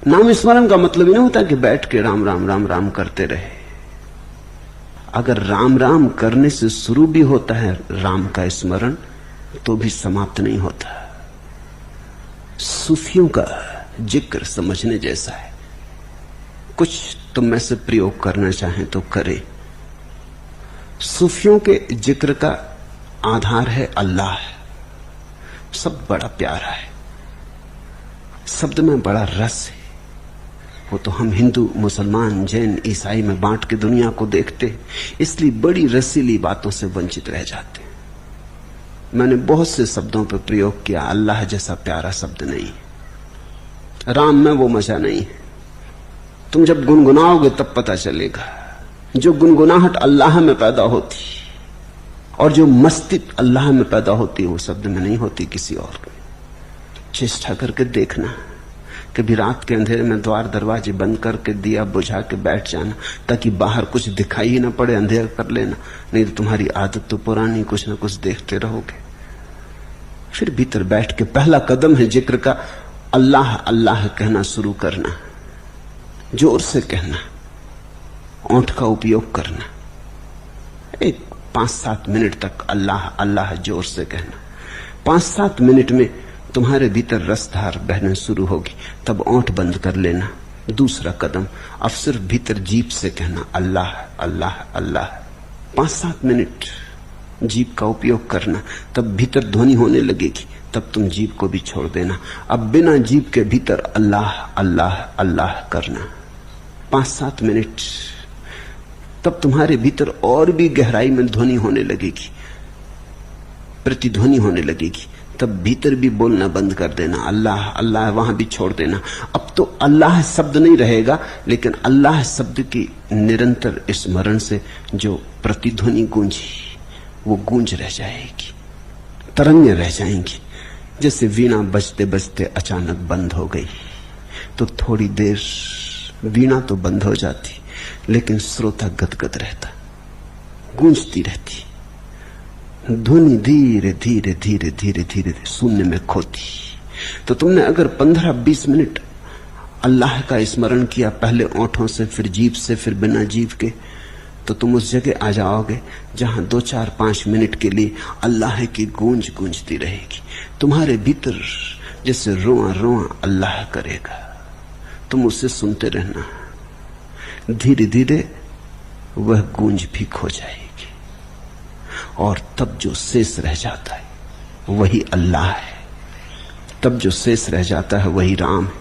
नाम स्मरण का मतलब ही नहीं होता कि बैठ के राम राम राम राम करते रहे। अगर राम राम करने से शुरू भी होता है राम का स्मरण, तो भी समाप्त नहीं होता। सूफियों का जिक्र समझने जैसा है। कुछ तुम में से प्रयोग करना चाहें तो करें। सूफियों के जिक्र का आधार है अल्लाह। सब बड़ा प्यारा है, शब्द में बड़ा रस है। वो तो हम हिंदू, मुसलमान, जैन, ईसाई में बांट के दुनिया को देखते, इसलिए बड़ी रसीली बातों से वंचित रह जाते हैं। मैंने बहुत से शब्दों पर प्रयोग किया, अल्लाह जैसा प्यारा शब्द नहीं। राम में वो मजा नहीं है। तुम जब गुनगुनाओगे तब पता चलेगा। जो गुनगुनाहट अल्लाह में पैदा होती और जो मस्ती अल्लाह में पैदा होती है, वो शब्द में नहीं होती, किसी और में। चेष्टा करके देखना, कभी रात के अंधेरे में द्वार दरवाजे बंद करके दिया बुझा के बैठ जाना, ताकि बाहर कुछ दिखाई ही ना पड़े, अंधेरा कर लेना। नहीं तो तुम्हारी आदत तो पुरानी, कुछ ना कुछ देखते रहोगे। फिर भीतर बैठ के पहला कदम है जिक्र का, अल्लाह अल्लाह कहना शुरू करना। जोर से कहना, ओंठ का उपयोग करना। एक 5-7 मिनट तक अल्लाह अल्लाह जोर से कहना। 5-7 मिनट में तुम्हारे भीतर रसधार बहना शुरू होगी, तब ओंठ बंद कर लेना। दूसरा कदम, अब सिर्फ भीतर जीभ से कहना अल्लाह अल्लाह अल्लाह। 5-7 मिनट जीभ का उपयोग करना, तब भीतर ध्वनि होने लगेगी, तब तुम जीभ को भी छोड़ देना। अब बिना जीभ के भीतर अल्लाह अल्लाह अल्लाह करना 5-7 मिनट, तब तुम्हारे भीतर और भी गहराई में ध्वनि होने लगेगी, प्रतिध्वनि होने लगेगी। तब भीतर भी बोलना बंद कर देना, अल्लाह अल्लाह वहां भी छोड़ देना। अब तो अल्लाह शब्द नहीं रहेगा, लेकिन अल्लाह शब्द की निरंतर स्मरण से जो प्रतिध्वनि गूंजी, वो गूंज रह जाएगी, तरंगें रह जाएंगी। जैसे वीणा बजते बजते अचानक बंद हो गई, तो थोड़ी देर वीणा तो बंद हो जाती, लेकिन श्रोता गदगद रहता, गूंजती रहती। ध्वनि धीरे धीरे धीरे धीरे धीरे शून्य में खोती। तो तुमने अगर 15-20 मिनट अल्लाह का स्मरण किया, पहले ओंठों से, फिर जीभ से, फिर बिना जीभ के, तो तुम उस जगह आ जाओगे जहां 2-4-5 मिनट के लिए अल्लाह की गूंज गूंजती रहेगी। तुम्हारे भीतर जैसे रोआ रोआ अल्लाह करेगा, तुम उसे सुनते रहना। धीरे धीरे वह गूंज भी खो जाएगी, और तब जो शेष रह जाता है वही अल्लाह है। तब जो शेष रह जाता है वही राम है।